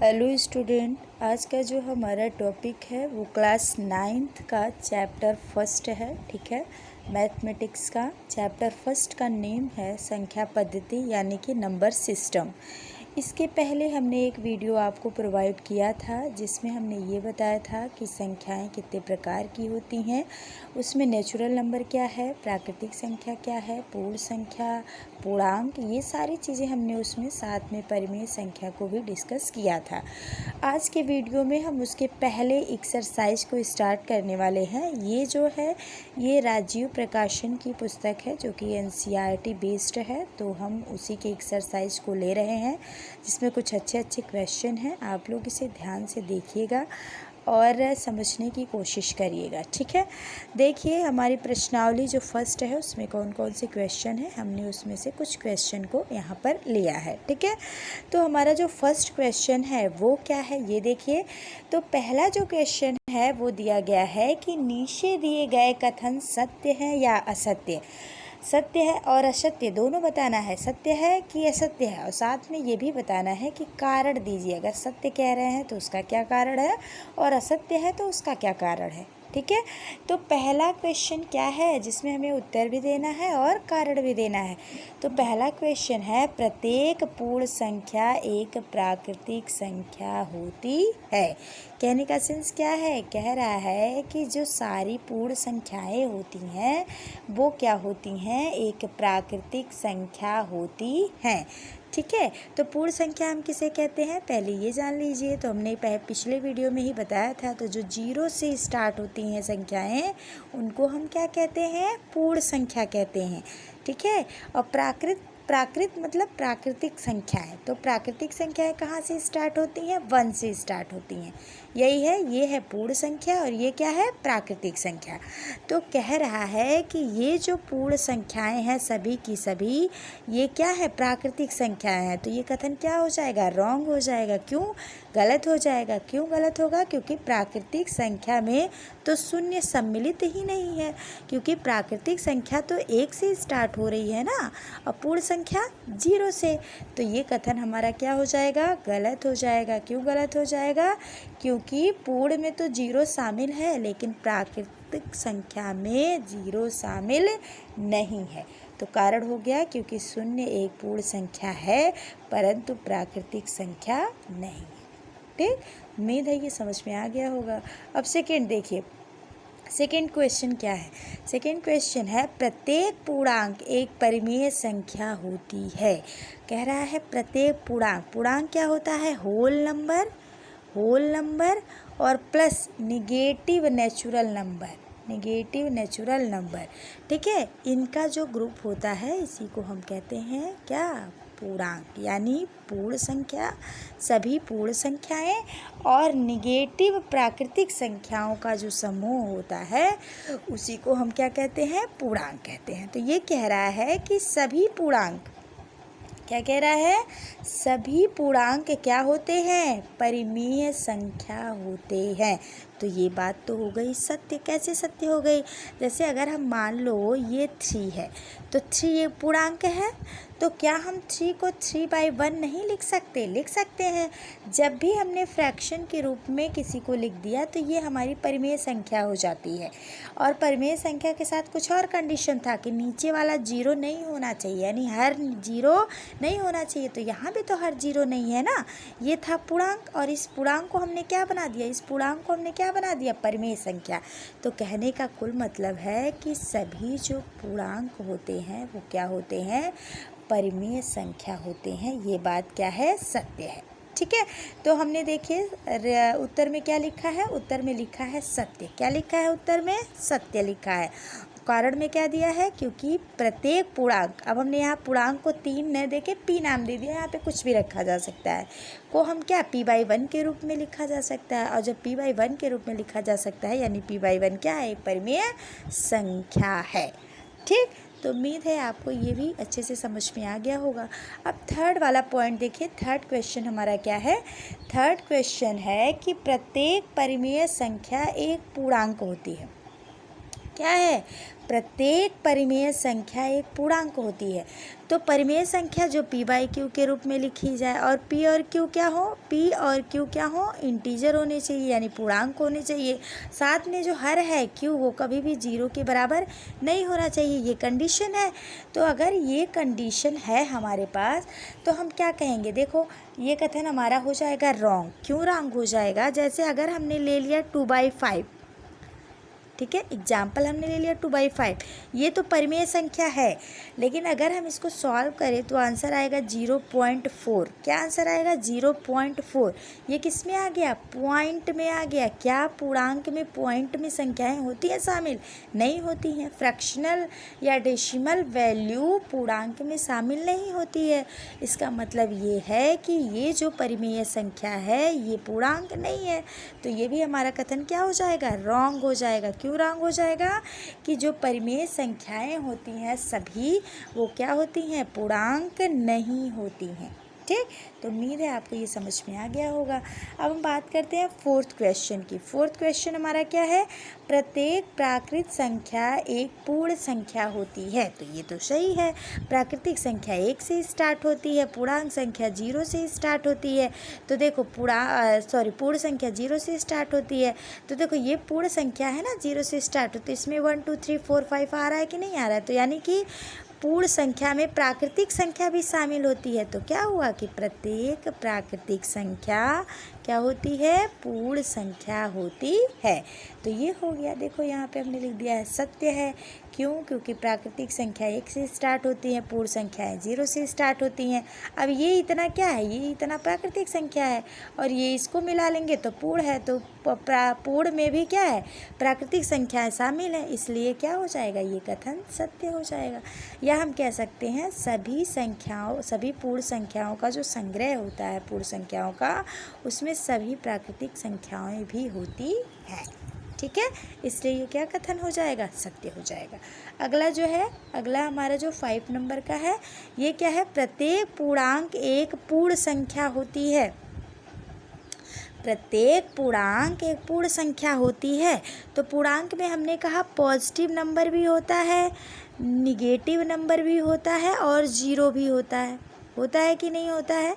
Hello student, आज का जो हमारा टॉपिक है वो क्लास 9th का चैप्टर फर्स्ट है। ठीक है, मैथमेटिक्स का चैप्टर फर्स्ट का नेम है संख्या पद्धति यानी कि नंबर सिस्टम। इसके पहले हमने एक वीडियो आपको प्रोवाइड किया था जिसमें हमने ये बताया था कि संख्याएं कितने प्रकार की होती हैं, उसमें नेचुरल नंबर क्या है, प्राकृतिक संख्या क्या है, पूर्ण संख्या, पूर्णांक, ये सारी चीज़ें हमने उसमें साथ में परिमेय संख्या को भी डिस्कस किया था। आज के वीडियो में हम उसके पहले एक्सरसाइज को स्टार्ट करने वाले हैं। ये जो है ये राजीव प्रकाशन की पुस्तक है जो कि NCERT बेस्ड है, तो हम उसी के एक्सरसाइज को ले रहे हैं जिसमें कुछ अच्छे अच्छे क्वेश्चन हैं। आप लोग इसे ध्यान से देखिएगा और समझने की कोशिश करिएगा। ठीक है, देखिए हमारी प्रश्नावली जो फर्स्ट है उसमें कौन कौन से क्वेश्चन है, हमने उसमें से कुछ क्वेश्चन को यहाँ पर लिया है। ठीक है, तो हमारा जो फर्स्ट क्वेश्चन है वो क्या है ये देखिए। तो पहला जो क्वेश्चन है वो दिया गया है कि नीचे दिए गए कथन सत्य है या असत्य। सत्य है और असत्य दोनों बताना है, सत्य है कि असत्य है, और साथ में ये भी बताना है कि कारण दीजिए। अगर सत्य कह रहे हैं तो उसका क्या कारण है और असत्य है तो उसका क्या कारण है। ठीक है, तो पहला क्वेश्चन क्या है जिसमें हमें उत्तर भी देना है और कारण भी देना है। तो पहला क्वेश्चन है प्रत्येक पूर्ण संख्या एक प्राकृतिक संख्या होती है। कहने का सेंस क्या है, कह रहा है कि जो सारी पूर्ण संख्याएं होती हैं वो क्या होती हैं, एक प्राकृतिक संख्या होती हैं। ठीक है, तो पूर्ण संख्या हम किसे कहते हैं पहले ये जान लीजिए। तो हमने पिछले वीडियो में ही बताया था, तो जो 0 से स्टार्ट होती हैं संख्याएं उनको हम क्या कहते हैं, पूर्ण संख्या कहते हैं। ठीक है, और प्राकृत मतलब प्राकृतिक संख्या है। तो प्राकृतिक संख्याएं कहाँ से स्टार्ट होती हैं, 1 से स्टार्ट होती हैं। यही है, ये है पूर्ण संख्या और ये क्या है, प्राकृतिक संख्या। तो कह रहा है कि ये जो पूर्ण संख्याएं हैं सभी की सभी ये क्या है, प्राकृतिक संख्याएं हैं। तो ये कथन क्या हो जाएगा, रॉन्ग हो जाएगा। क्यों गलत हो जाएगा, क्यों गलत होगा, क्योंकि प्राकृतिक संख्या में तो शून्य सम्मिलित ही नहीं है, क्योंकि प्राकृतिक संख्या तो 1 से स्टार्ट हो रही है ना, और पूर्ण संख्या 0 से। तो ये कथन हमारा क्या हो जाएगा, गलत हो जाएगा। क्यों गलत हो जाएगा, क्योंकि पूर्ण में तो 0 शामिल है लेकिन प्राकृतिक संख्या में 0 शामिल नहीं है। तो कारण हो गया क्योंकि शून्य एक पूर्ण संख्या है परंतु प्राकृतिक संख्या नहीं। ठीक, उम्मीद है ये समझ में आ गया होगा। अब सेकेंड देखिए, सेकेंड क्वेश्चन क्या है। सेकेंड क्वेश्चन है प्रत्येक पूर्णांक एक परिमेय संख्या होती है। कह रहा है प्रत्येक पूर्णांक, पूर्णांक क्या होता है, होल नंबर और प्लस निगेटिव नेचुरल नंबर। ठीक है, इनका जो ग्रुप होता है इसी को हम कहते हैं क्या, पूर्णांक, यानी पूर्ण संख्या, सभी पूर्ण संख्याएं और निगेटिव प्राकृतिक संख्याओं का जो समूह होता है उसी को हम क्या कहते हैं, पूर्णांक कहते हैं। तो ये कह रहा है कि सभी पूर्णांक, क्या कह रहा है, सभी पूर्णांक क्या होते हैं, परिमेय संख्या होते हैं। तो ये बात तो हो गई सत्य। कैसे सत्य हो गई, जैसे अगर हम मान लो ये 3 है तो 3 ये पूर्णांक है, तो क्या हम 3 को 3/1 नहीं लिख सकते, लिख सकते हैं। जब भी हमने फ्रैक्शन के रूप में किसी को लिख दिया तो ये हमारी परिमेय संख्या हो जाती है। और परिमेय संख्या के साथ कुछ और कंडीशन था कि नीचे वाला 0 नहीं होना चाहिए, यानी हर 0 नहीं होना चाहिए। तो यहाँ भी तो हर 0 नहीं है ना, ये था पूर्णांक और इस पूर्णांक को हमने क्या बना दिया, इस पूर्णांक को हमने क्या बना दिया, परिमेय संख्या। तो कहने का कुल मतलब है कि सभी जो पूर्णांक होते हैं वो क्या होते हैं, परिमेय संख्या होते हैं। ये बात क्या है, सत्य है। ठीक है, तो हमने देखिए उत्तर में क्या लिखा है, उत्तर में लिखा है सत्य। क्या लिखा है उत्तर में, सत्य लिखा है। कारण में क्या दिया है, क्योंकि प्रत्येक पूर्णांक, अब हमने यहाँ पूर्णांक को 3 न दे के p नाम दे दिया, यहाँ पे कुछ भी रखा जा सकता है, को हम क्या p/1 के रूप में लिखा जा सकता है। और जब p/1 के रूप में लिखा जा सकता है यानी p/1 क्या है, एक परिमेय संख्या है। ठीक, तो उम्मीद है आपको ये भी अच्छे से समझ में आ गया होगा। अब थर्ड वाला पॉइंट देखिए, थर्ड क्वेश्चन हमारा क्या है, थर्ड क्वेश्चन है कि प्रत्येक परिमेय संख्या एक पूर्णांक होती है। क्या है, प्रत्येक परिमेय संख्या एक पूर्णांक होती है। तो परिमेय संख्या जो p बाई क्यू के रूप में लिखी जाए और p और q क्या हो, p और q क्या हो, इंटीजर होने चाहिए यानी पूर्णांक होने चाहिए। साथ में जो हर है q वो कभी भी 0 के बराबर नहीं होना चाहिए, ये कंडीशन है। तो अगर ये कंडीशन है हमारे पास तो हम क्या कहेंगे, देखो ये कथन हमारा हो जाएगा रॉन्ग। क्यों रॉन्ग हो जाएगा, जैसे अगर हमने ले लिया 2/5, ठीक है, एग्जाम्पल हमने ले लिया 2/5, ये तो परिमेय संख्या है, लेकिन अगर हम इसको सॉल्व करें तो आंसर आएगा 0.4। क्या आंसर आएगा, 0.4। ये किस में आ गया, पॉइंट में आ गया। क्या पूर्णांक में पॉइंट में संख्याएं होती हैं शामिल, नहीं होती हैं। फ्रैक्शनल या डेसिमल वैल्यू पूर्णांक में शामिल नहीं होती है। इसका मतलब ये है कि ये जो परिमेय संख्या है ये पूर्णांक नहीं है। तो ये भी हमारा कथन क्या हो जाएगा, रॉन्ग हो जाएगा। क्यों रॉन्ग हो जाएगा, कि जो परिमेय संख्याएं होती हैं सभी वो क्या होती हैं, पूर्णांक नहीं होती हैं। ठीक, तो उम्मीद है आपको ये समझ में आ गया होगा। अब हम बात करते हैं फोर्थ क्वेश्चन की। फोर्थ क्वेश्चन हमारा क्या है, प्रत्येक प्राकृत संख्या एक पूर्ण संख्या होती है। तो ये तो सही है, प्राकृतिक संख्या 1 से स्टार्ट होती है, पूर्णांक संख्या 0 से स्टार्ट होती है। तो देखो पूर्ण संख्या 0 से स्टार्ट होती है। तो देखो ये पूर्ण संख्या है ना, 0 से स्टार्ट होती है, इसमें 1 2 3 4 5 आ रहा है कि नहीं आ रहा है, तो यानी कि पूर्ण संख्या में प्राकृतिक संख्या भी शामिल होती है। तो क्या हुआ कि प्रत्येक प्राकृतिक संख्या क्या होती है, पूर्ण संख्या होती है। तो ये हो गया, देखो यहाँ पे हमने लिख दिया है सत्य है। क्यों, क्योंकि प्राकृतिक संख्या 1 से स्टार्ट होती है, पूर्ण संख्याएं 0 से स्टार्ट होती हैं। अब ये इतना क्या है, ये इतना प्राकृतिक संख्या है और ये इसको मिला लेंगे तो पूर्ण है। तो पूर्ण में भी क्या है, प्राकृतिक संख्याएं शामिल हैं, इसलिए क्या हो जाएगा, ये कथन सत्य हो जाएगा। या हम कह सकते हैं सभी पूर्ण संख्याओं का जो संग्रह होता है पूर्ण संख्याओं का, उसमें सभी प्राकृतिक संख्याएं भी होती हैं। ठीक है, इसलिए ये क्या कथन हो जाएगा, सत्य हो जाएगा। अगला जो है, अगला हमारा जो 5 नंबर का है, ये क्या है, प्रत्येक पूर्णांक एक पूर्ण संख्या होती है। प्रत्येक पूर्णांक एक पूर्ण संख्या होती है। तो पूर्णांक में हमने कहा पॉजिटिव नंबर भी होता है, निगेटिव नंबर भी होता है और जीरो भी होता है। होता है कि नहीं होता है,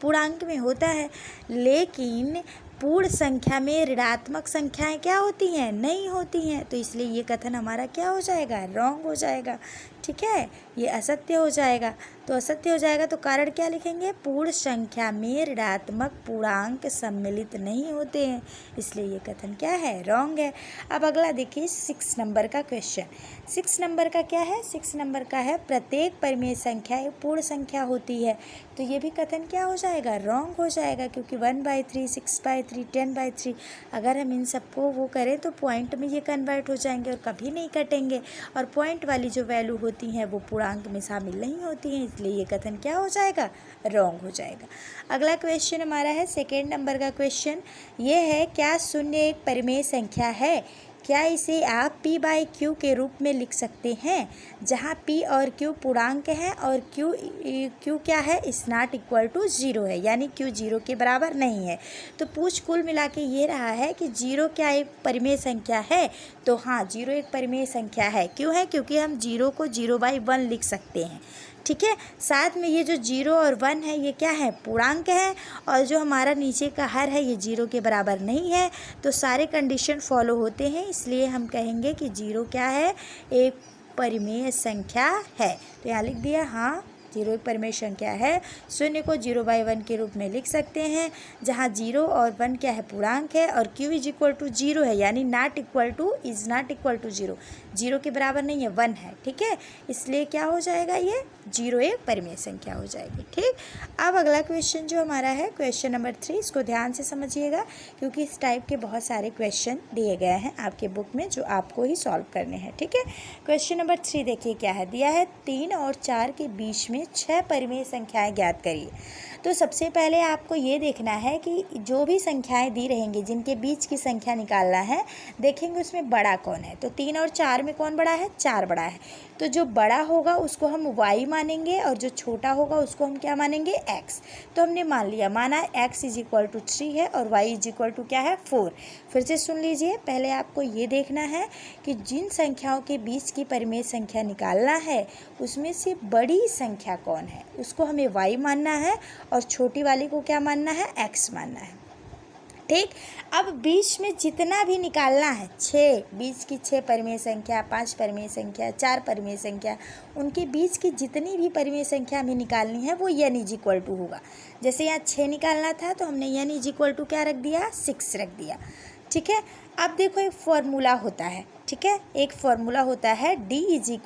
पूर्णांक में होता है। लेकिन पूर्ण संख्या में ऋणात्मक संख्याएं क्या होती हैं, नहीं होती हैं। तो इसलिए ये कथन हमारा क्या हो जाएगा, रॉन्ग हो जाएगा। ठीक है, ये असत्य हो जाएगा। तो असत्य हो जाएगा तो कारण क्या लिखेंगे, पूर्ण संख्या में ऋणात्मक पूर्णांक सम्मिलित नहीं होते हैं, इसलिए ये कथन क्या है, रॉन्ग है। अब अगला देखिए 6 नंबर का क्वेश्चन। 6 नंबर का क्या है, 6 नंबर का है प्रत्येक परिमेय संख्या एक पूर्ण संख्या होती है। तो ये भी कथन क्या हो जाएगा, रॉन्ग हो जाएगा, क्योंकि 1/3 6/3 10/3 अगर हम इन सबको वो करें तो पॉइंट में ये कन्वर्ट हो जाएंगे और कभी नहीं कटेंगे। और पॉइंट वाली जो वैल्यू होती हैं वो पूर्णांक में शामिल नहीं होती हैं, इसलिए ये कथन क्या हो जाएगा, रॉन्ग हो जाएगा। अगला क्वेश्चन हमारा है 2 नंबर का क्वेश्चन। ये है, क्या शून्य एक परिमेय संख्या है? क्या इसे आप p/q के रूप में लिख सकते हैं, जहाँ p और q पूर्णांक हैं और q क्या है, इज नॉट इक्वल टू 0 है, यानी q 0 के बराबर नहीं है। तो पूछ कुल मिला के ये रहा है कि 0 क्या एक परिमेय संख्या है? तो हाँ, 0 एक परिमेय संख्या है। क्यों है, क्योंकि हम 0 को 0/1 लिख सकते हैं। ठीक है, साथ में ये जो 0 और 1 है ये क्या है, पूर्णांक है, और जो हमारा नीचे का हर है ये 0 के बराबर नहीं है। तो सारे कंडीशन फॉलो होते हैं, इसलिए हम कहेंगे कि 0 क्या है, एक परिमेय संख्या है। तो यहाँ लिख दिया, हाँ 0 एक परिमेय संख्या है। शून्य को 0/1 के रूप में लिख सकते हैं, जहाँ 0 और 1 क्या है, पूर्णांक है, और q इज इक्वल टू 0 है, यानी इज नॉट इक्वल टू 0, 0 के बराबर नहीं है, 1 है। ठीक है, इसलिए क्या हो जाएगा, ये 0 एक परिमेय संख्या हो जाएगी। ठीक, अब अगला क्वेश्चन जो हमारा है क्वेश्चन नंबर 3, इसको ध्यान से समझिएगा, क्योंकि इस टाइप के बहुत सारे क्वेश्चन दिए गए हैं आपके बुक में जो आपको ही सॉल्व करने हैं। ठीक है, क्वेश्चन नंबर 3 देखिए क्या है, दिया है 3 और 4 के बीच में 6 परिमेय संख्याएं ज्ञात करिए। तो सबसे पहले आपको ये देखना है कि जो भी संख्याएं दी रहेंगी जिनके बीच की संख्या निकालना है, देखेंगे उसमें बड़ा कौन है। तो 3 और 4 में कौन बड़ा है? 4 बड़ा है। तो जो बड़ा होगा उसको हम y मानेंगे और जो छोटा होगा उसको हम क्या मानेंगे? x। तो हमने मान लिया, माना x = 3 है और y = क्या है? 4। फिर से सुन लीजिए, पहले आपको ये देखना है कि जिन संख्याओं के बीच की परिमेय संख्या निकालना है उसमें से बड़ी संख्या कौन है, उसको हमें y मानना है और छोटी वाली को क्या मानना है? x मानना है। ठीक, अब बीच में जितना भी निकालना है, 6 बीच की 6 परिमेय संख्या, 5 परिमेय संख्या, 4 परिमेय संख्या, उनके बीच की जितनी भी परिमेय संख्या हमें निकालनी है वो n = होगा। जैसे यहाँ 6 निकालना था तो हमने n = क्या रख दिया? 6 रख दिया। ठीक है, अब देखो एक फॉर्मूला होता है, ठीक है, एक फॉर्मूला होता है d = y -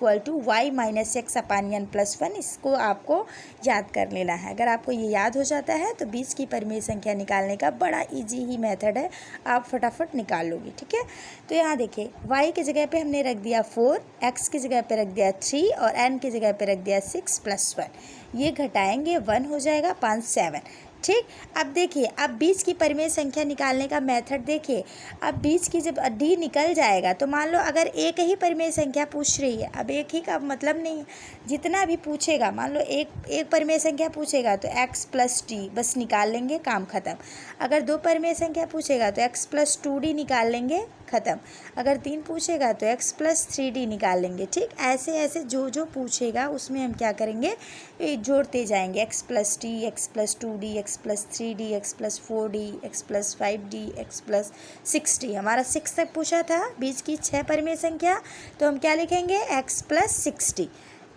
x / n + 1। इसको आपको याद कर लेना है। अगर आपको ये याद हो जाता है तो बीच की परिमेय संख्या निकालने का बड़ा इजी ही मेथड है, आप फटाफट निकाल लोगे। ठीक है, तो यहाँ देखिए y की जगह पे हमने रख दिया 4, x की जगह पे रख दिया 3 और n की जगह पे रख दिया 6 + 1। ये घटाएंगे 1 हो जाएगा, 5 7। ठीक, अब देखिए, अब बीच की परिमेय संख्या निकालने का मेथड देखिए। अब बीच की जब d निकल जाएगा तो मान लो अगर एक ही परिमेय संख्या पूछ रही है, अब एक ही का मतलब नहीं है, जितना भी पूछेगा, मान लो एक परिमेय संख्या पूछेगा तो x + d बस निकाल लेंगे, काम ख़त्म। अगर 2 परिमेय संख्या पूछेगा तो x + 2d निकाल लेंगे, ख़त्म। अगर 3 पूछेगा तो x + 3d निकाल लेंगे। ठीक, ऐसे ऐसे जो जो पूछेगा उसमें हम क्या करेंगे? जोड़ते जाएंगे, x + d, x + 2d, x + 3d, x + 4d, x + 5d, x + 6d। हमारा 6 तक पूछा था बीच की 6 परिमेय संख्या, तो हम क्या लिखेंगे? x + 6d।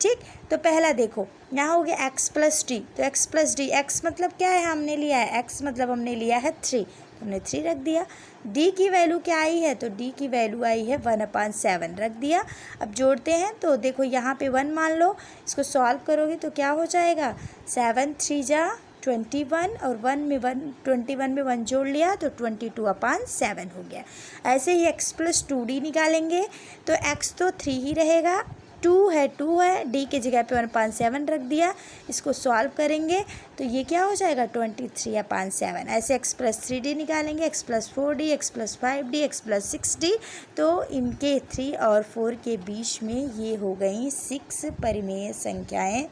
ठीक, तो पहला देखो यहाँ हो गया x + d, तो x + d, x मतलब क्या है? हमने लिया है x मतलब हमने लिया है 3, हमने 3 रख दिया। d की वैल्यू क्या आई है? तो d की वैल्यू आई है 1/7, रख दिया। अब जोड़ते हैं तो देखो यहाँ पे 1 मान लो, इसको सॉल्व करोगे तो क्या हो जाएगा? 7 3 जा 21 और 21 में 1 जोड़ लिया तो 22/7 हो गया। ऐसे ही x + 2d निकालेंगे तो x तो 3 ही रहेगा, 2 है d की जगह पे 1/7 रख दिया। इसको सॉल्व करेंगे तो ये क्या हो जाएगा? 23/7। ऐसे x + 3d निकालेंगे, x + 4d, x + 5d, x + 6d। तो इनके 3 और 4 के बीच में ये हो गई 6 परिमेय संख्याएं,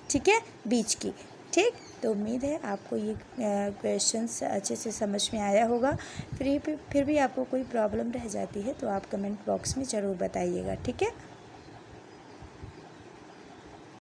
ठीक है, बीच की। ठीक, तो उम्मीद है आपको ये क्वेश्चंस अच्छे से समझ में आया होगा। फिर भी आपको कोई प्रॉब्लम रह जाती है तो आप कमेंट बॉक्स में ज़रूर बताइएगा। ठीक है।